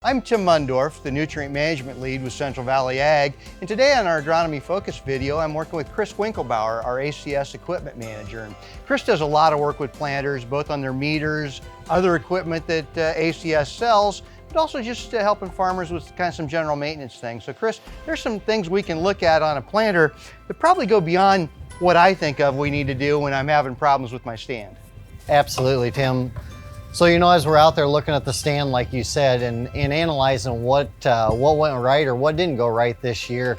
I'm Tim Mundorf, the Nutrient Management Lead with Central Valley Ag, and today on our Agronomy Focus video, I'm working with Chris Winkelbauer, our ACS Equipment Manager. And Chris does a lot of work with planters, both on their meters, other equipment that ACS sells, but also just helping farmers with kind of some general maintenance things. So Chris, there's some things we can look at on a planter that probably go beyond what I think of we need to do when I'm having problems with my stand. Absolutely, Tim. So, as we're out there looking at the stand, like you said, and analyzing what went right or what didn't go right this year,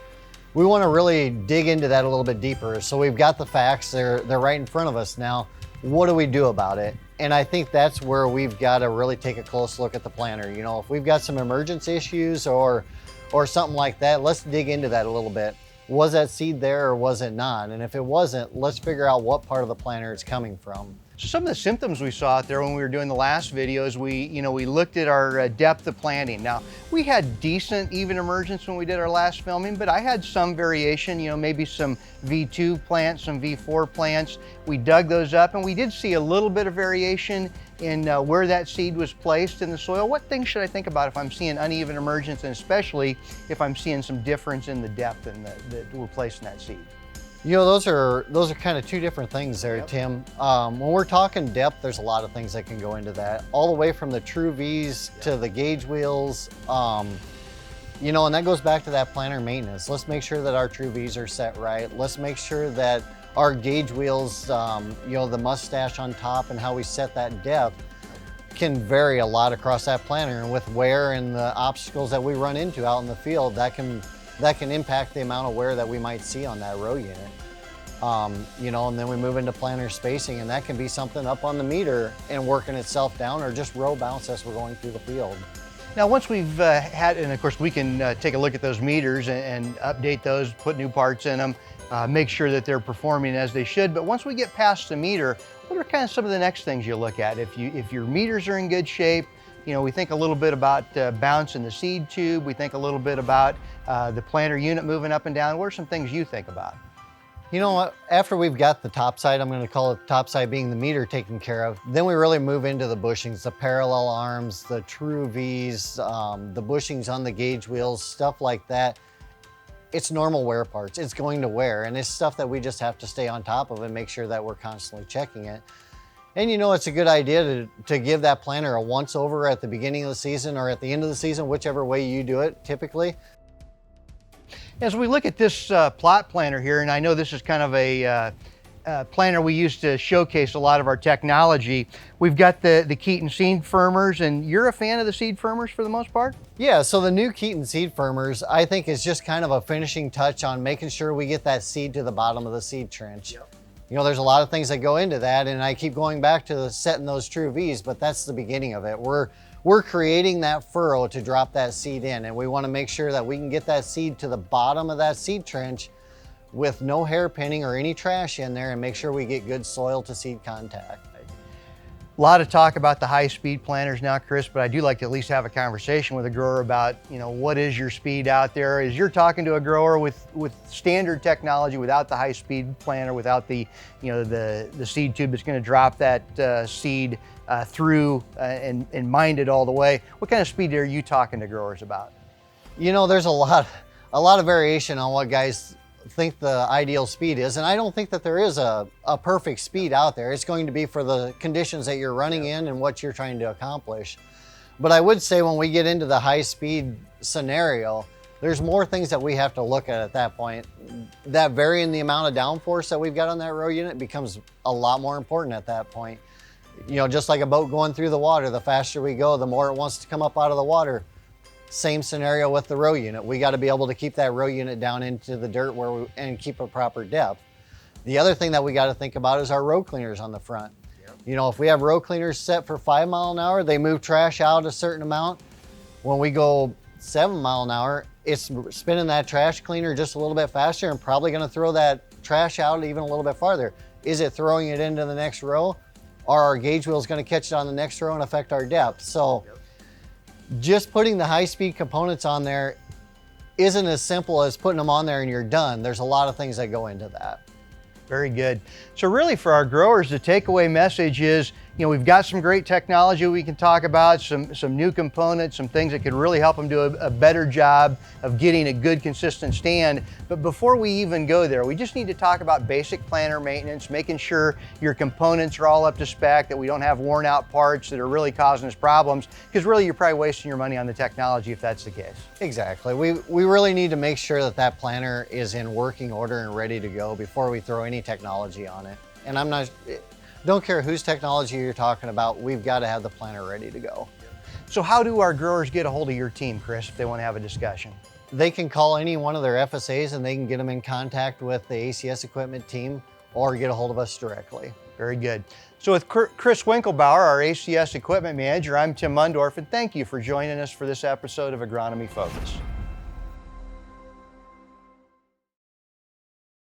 we want to really dig into that a little bit deeper. So we've got the facts, they're right in front of us now. What do we do about it? And I think that's where we've got to really take a close look at the planter. If we've got some emergence issues or something like that, let's dig into that a little bit. Was that seed there or was it not? And if it wasn't, let's figure out what part of the planter it's coming from. So some of the symptoms we saw out there when we were doing the last videos, we looked at our depth of planting. Now, we had decent even emergence when we did our last filming, but I had some variation, maybe some V2 plants, some V4 plants. We dug those up and we did see a little bit of variation in where that seed was placed in the soil. What things should I think about if I'm seeing uneven emergence, and especially if I'm seeing some difference in the depth that we're placing that seed? Those are kind of two different things there, yep. Tim. When we're talking depth, there's a lot of things that can go into that, all the way from the true V's yep. to the gauge wheels. And that goes back to that planter maintenance. Let's make sure that our true V's are set right. Let's make sure that our gauge wheels, the mustache on top and how we set that depth can vary a lot across that planter. And with wear and the obstacles that we run into out in the field, that can impact the amount of wear that we might see on that row unit. And then we move into planter spacing, and that can be something up on the meter and working itself down, or just row bounce as we're going through the field. Now, once we've had, and of course we can take a look at those meters and update those, put new parts in them, make sure that they're performing as they should. But once we get past the meter, what are kind of some of the next things you look at? If your meters are in good shape, we think a little bit about bounce in the seed tube. We think a little bit about the planter unit moving up and down. What are some things you think about? After we've got the top side, I'm going to call it the top side being the meter taken care of, then we really move into the bushings, the parallel arms, the true V's, the bushings on the gauge wheels, stuff like that. It's normal wear parts. It's going to wear, and it's stuff that we just have to stay on top of and make sure that we're constantly checking it. And it's a good idea to give that planter a once over at the beginning of the season or at the end of the season, whichever way you do it typically. As we look at this plot planter here, and I know this is kind of a planter we use to showcase a lot of our technology, we've got the Keaton seed firmers, and you're a fan of the seed firmers for the most part? Yeah, so the new Keaton seed firmers, I think, is just kind of a finishing touch on making sure we get that seed to the bottom of the seed trench. Yep. There's a lot of things that go into that, and I keep going back to setting those true V's, but that's the beginning of it. We're creating that furrow to drop that seed in, and we want to make sure that we can get that seed to the bottom of that seed trench with no hairpinning or any trash in there, and make sure we get good soil to seed contact. A lot of talk about the high-speed planters now, Chris, but I do like to at least have a conversation with a grower about, what is your speed out there? As you're talking to a grower with standard technology, without the high-speed planter, without the seed tube that's going to drop that seed through and mind it all the way, what kind of speed are you talking to growers about? There's a lot of variation on what guys think the ideal speed is, and I don't think that there is a perfect speed out there. It's going to be for the conditions that you're running in and what you're trying to accomplish. But I would say when we get into the high speed scenario, there's more things that we have to look at that point. That varying the amount of downforce that we've got on that row unit becomes a lot more important at that point. Just like a boat going through the water, the faster we go, the more it wants to come up out of the water. Same scenario with the row unit. We got to be able to keep that row unit down into the dirt and keep a proper depth. The other thing that we got to think about is our row cleaners on the front. Yep. If we have row cleaners set for 5 miles an hour, they move trash out a certain amount. When we go 7 miles an hour, it's spinning that trash cleaner just a little bit faster and probably going to throw that trash out even a little bit farther. Is it throwing it into the next row? Are our gauge wheels going to catch it on the next row and affect our depth? So. Yep. Just putting the high-speed components on there isn't as simple as putting them on there and you're done. There's a lot of things that go into that. Very good. So really for our growers, the takeaway message is, we've got some great technology we can talk about, some new components, some things that could really help them do a better job of getting a good, consistent stand. But before we even go there, we just need to talk about basic planter maintenance, making sure your components are all up to spec, that we don't have worn out parts that are really causing us problems, because really you're probably wasting your money on the technology if that's the case. Exactly. We really need to make sure that that planter is in working order and ready to go before we throw any technology on it. And don't care whose technology you're talking about, we've got to have the planter ready to go. So how do our growers get a hold of your team, Chris, if they want to have a discussion? They can call any one of their FSAs and they can get them in contact with the ACS equipment team or get a hold of us directly. Very good. So with Chris Winkelbauer, our ACS equipment manager, I'm Tim Mundorf, and thank you for joining us for this episode of Agronomy Focus.